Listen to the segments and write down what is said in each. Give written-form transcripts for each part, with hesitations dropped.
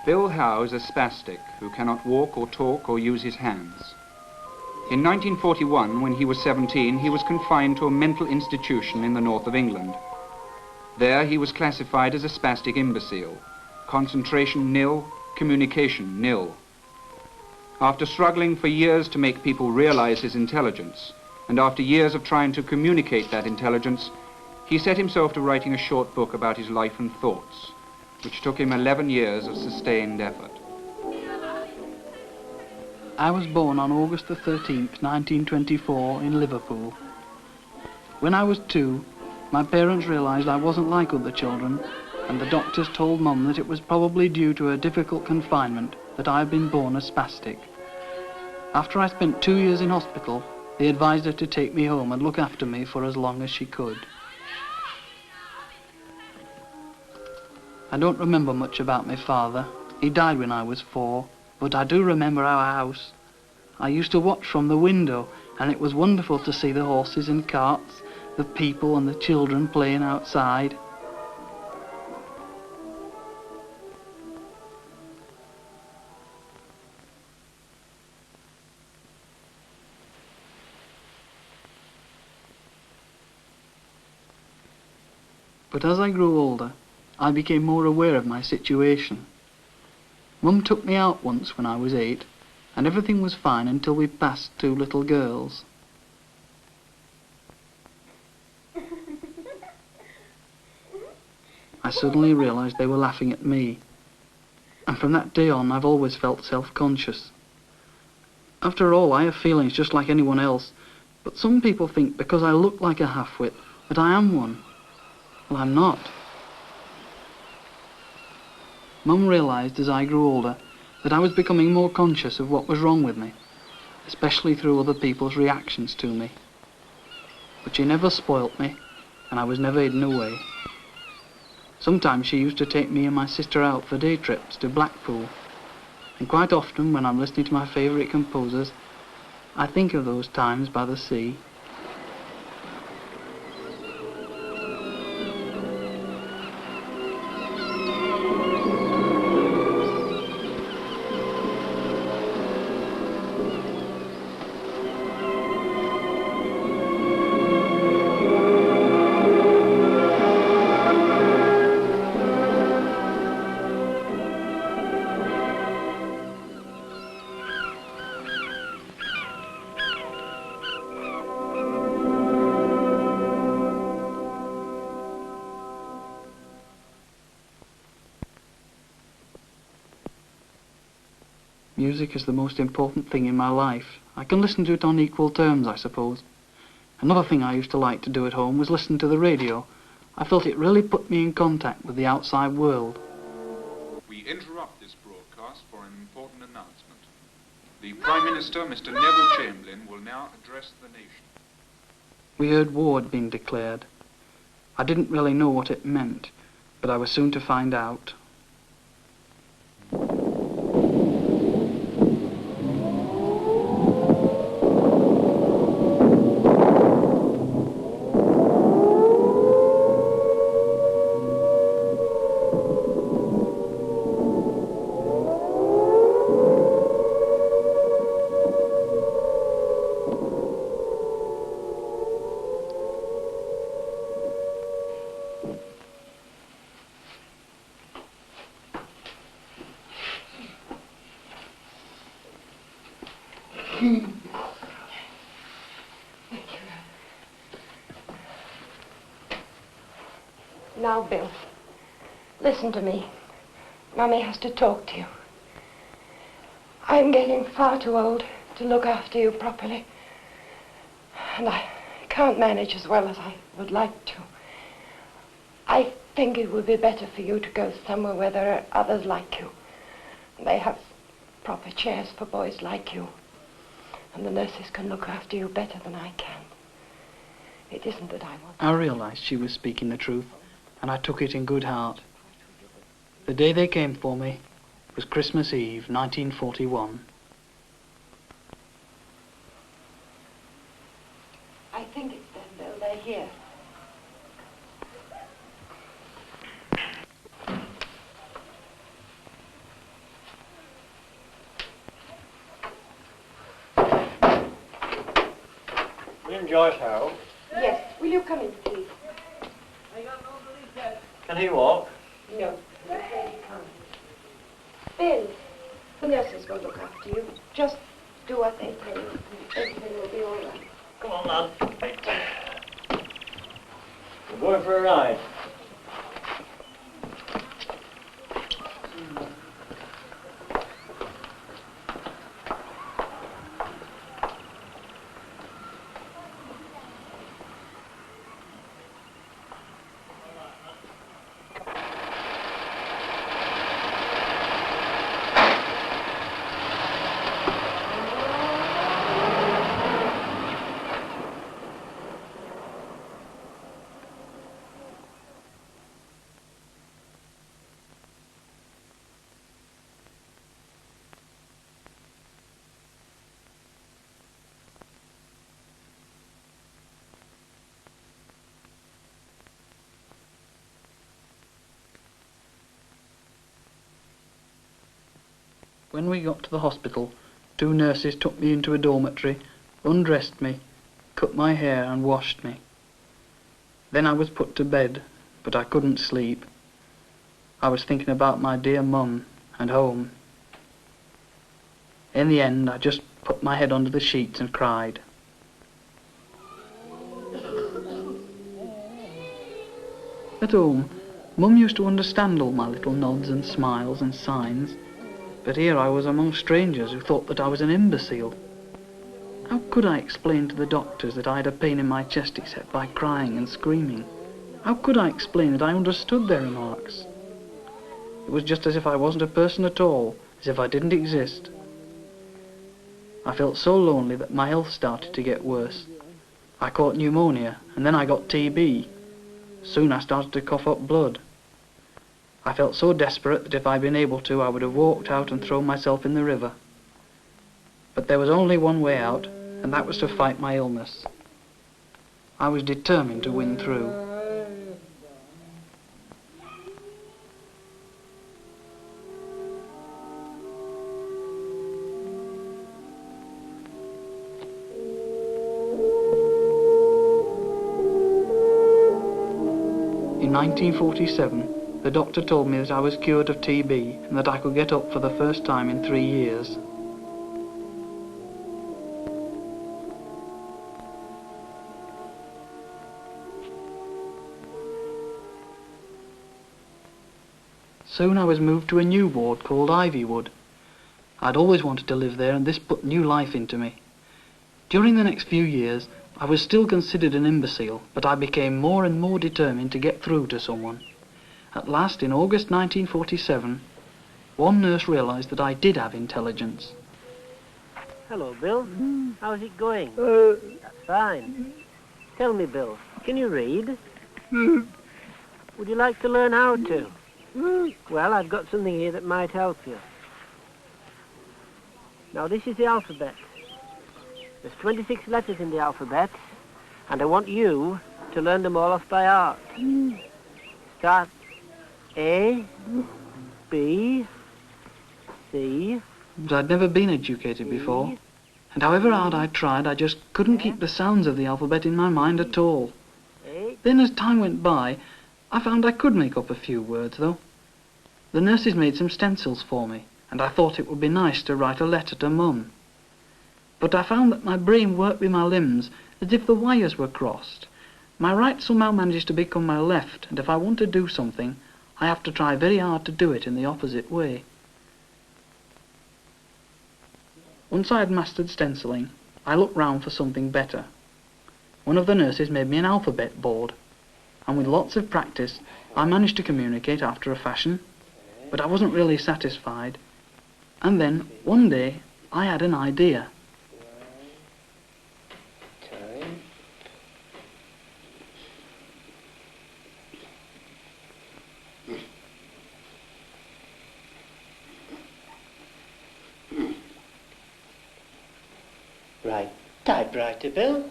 Bill Howe is a spastic who cannot walk or talk or use his hands. In 1941, when he was 17, he was confined to a mental institution in the north of England. There he was classified as a spastic imbecile, concentration nil, communication nil. After struggling for years to make people realize his intelligence, and after years of trying to communicate that intelligence, he set himself to writing a short book about his life and thoughts, which took him 11 years of sustained effort. I was born on August the 13th, 1924, in Liverpool. When I was 2, my parents realized I wasn't like other children, and the doctors told Mum that it was probably due to a difficult confinement that I had been born a spastic. After I spent 2 years in hospital, they advised her to take me home and look after me for as long as she could. I don't remember much about my father. He died when I was 4, but I do remember our house. I used to watch from the window, and it was wonderful to see the horses and carts, the people and the children playing outside. But as I grew older, I became more aware of my situation. Mum took me out once when I was 8, and everything was fine until we passed 2 little girls. I suddenly realized they were laughing at me, and from that day on I've always felt self-conscious. After all, I have feelings just like anyone else, but some people think because I look like a half-wit that I am one. Well, I'm not. Mum realised as I grew older that I was becoming more conscious of what was wrong with me, especially through other people's reactions to me. But she never spoilt me, and I was never hidden away. Sometimes she used to take me and my sister out for day trips to Blackpool, and quite often when I'm listening to my favourite composers, I think of those times by the sea. Music is the most important thing in my life. I can listen to it on equal terms, I suppose. Another thing I used to like to do at home was listen to the radio. I felt it really put me in contact with the outside world. We interrupt this broadcast for an important announcement. The Prime Minister, Mr. Neville Chamberlain, will now address the nation. We heard war had been declared. I didn't really know what it meant, but I was soon to find out. Now, Bill, listen to me. Mummy has to talk to you. I'm getting far too old to look after you properly. And I can't manage as well as I would like to. I think it would be better for you to go somewhere where there are others like you. They have proper chairs for boys like you. And the nurses can look after you better than I can. It isn't that I want... I realised she was speaking the truth, and I took it in good heart. The day they came for me was Christmas Eve, 1941. I think it's them, Bill. They're here. Joyce home? Yes. Will you come in, please? Can he walk? No. Bill, the nurses will look after you. Just do what they tell you, and everything will be all right. Come on, lad. Right. We're going for a ride. When we got to the hospital, 2 nurses took me into a dormitory, undressed me, cut my hair and washed me. Then I was put to bed, but I couldn't sleep. I was thinking about my dear mum and home. In the end, I just put my head under the sheets and cried. At home, Mum used to understand all my little nods and smiles and signs, but here I was among strangers who thought that I was an imbecile. How could I explain to the doctors that I had a pain in my chest except by crying and screaming? How could I explain that I understood their remarks? It was just as if I wasn't a person at all, as if I didn't exist. I felt so lonely that my health started to get worse. I caught pneumonia, and then I got TB. Soon I started to cough up blood. I felt so desperate that if I'd been able to, I would have walked out and thrown myself in the river. But there was only one way out, and that was to fight my illness. I was determined to win through. In 1947, the doctor told me that I was cured of TB and that I could get up for the first time in 3 years. Soon I was moved to a new ward called Ivywood. I'd always wanted to live there, and this put new life into me. During the next few years, I was still considered an imbecile, but I became more and more determined to get through to someone. At last, in August 1947, one nurse realised that I did have intelligence. Hello, Bill. How's it going? Fine. Tell me, Bill, can you read? Would you like to learn how to? Well, I've got something here that might help you. Now, this is the alphabet. There's 26 letters in the alphabet, and I want you to learn them all off by heart. Start A, B, C. But I'd never been educated before, and however hard I tried, I just couldn't keep the sounds of the alphabet in my mind at all. Then as time went by, I found I could make up a few words, though. The nurses made some stencils for me, and I thought it would be nice to write a letter to Mum. But I found that my brain worked with my limbs as if the wires were crossed. My right somehow managed to become my left, and if I want to do something, I have to try very hard to do it in the opposite way. Once I had mastered stenciling, I looked round for something better. One of the nurses made me an alphabet board, and with lots of practice, I managed to communicate after a fashion, but I wasn't really satisfied. And then, one day, I had an idea. Right, typewriter, Bill.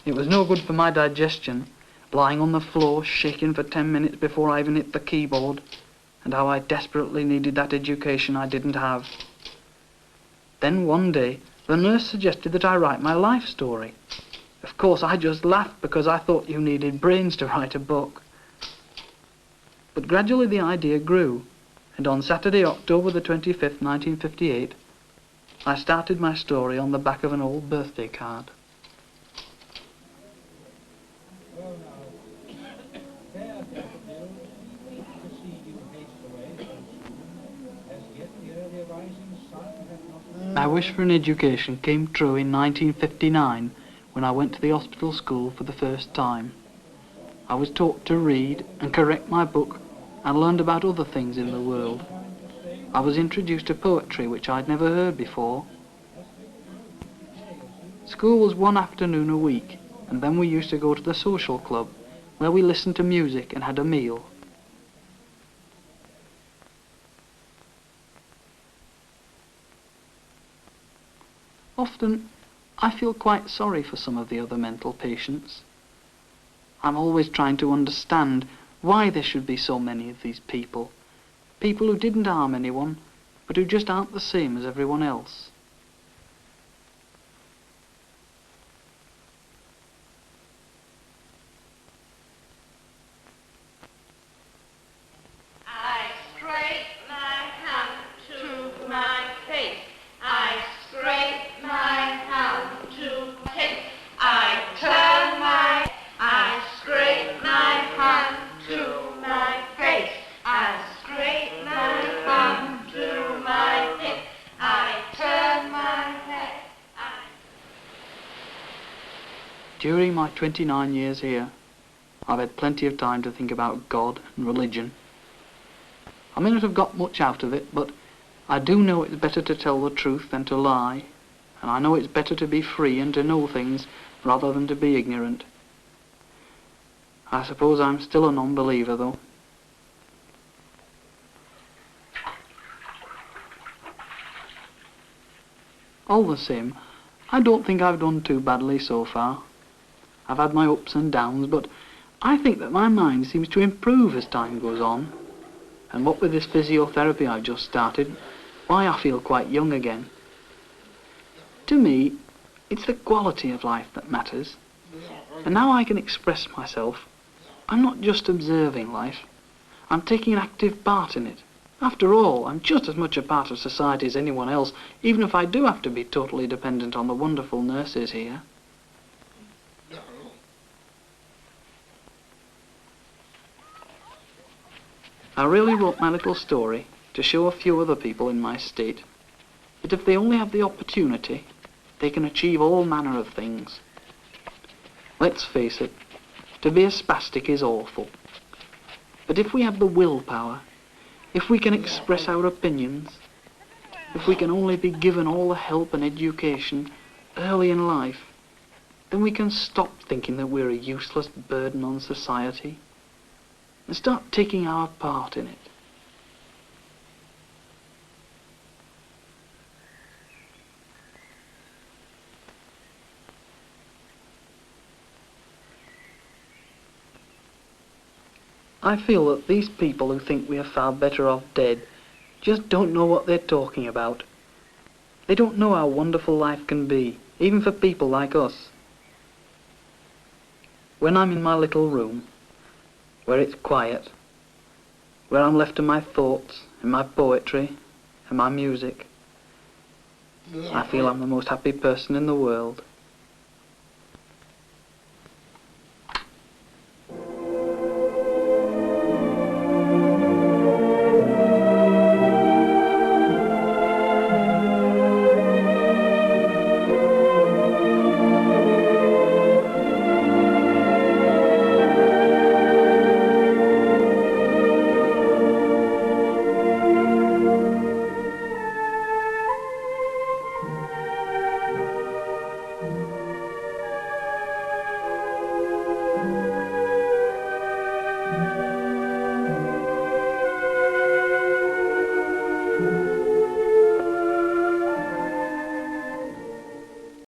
It was no good for my digestion, lying on the floor, shaking for 10 minutes before I even hit the keyboard, and how I desperately needed that education I didn't have. Then one day, the nurse suggested that I write my life story. Of course, I just laughed because I thought you needed brains to write a book. But gradually the idea grew, and on Saturday, October the 25th, 1958, I started my story on the back of an old birthday card. My wish for an education came true in 1959 when I went to the hospital school for the first time. I was taught to read and correct my book and learned about other things in the world. I was introduced to poetry which I'd never heard before. School was one afternoon a week, and then we used to go to the social club where we listened to music and had a meal. Often, I feel quite sorry for some of the other mental patients. I'm always trying to understand why there should be so many of these people. People who didn't harm anyone, but who just aren't the same as everyone else. During my 29 years here, I've had plenty of time to think about God and religion. I may not have got much out of it, but I do know it's better to tell the truth than to lie, and I know it's better to be free and to know things rather than to be ignorant. I suppose I'm still a non-believer, though. All the same, I don't think I've done too badly so far. I've had my ups and downs, but I think that my mind seems to improve as time goes on. And what with this physiotherapy I've just started, why, I feel quite young again. To me, it's the quality of life that matters. And now I can express myself. I'm not just observing life. I'm taking an active part in it. After all, I'm just as much a part of society as anyone else, even if I do have to be totally dependent on the wonderful nurses here. I really wrote my little story to show a few other people in my state that if they only have the opportunity, they can achieve all manner of things. Let's face it, to be a spastic is awful. But if we have the willpower, if we can express our opinions, if we can only be given all the help and education early in life, then we can stop thinking that we're a useless burden on society and start taking our part in it. I feel that these people who think we are far better off dead just don't know what they're talking about. They don't know how wonderful life can be, even for people like us. When I'm in my little room, where it's quiet, where I'm left to my thoughts and my poetry and my music, I feel I'm the most happy person in the world.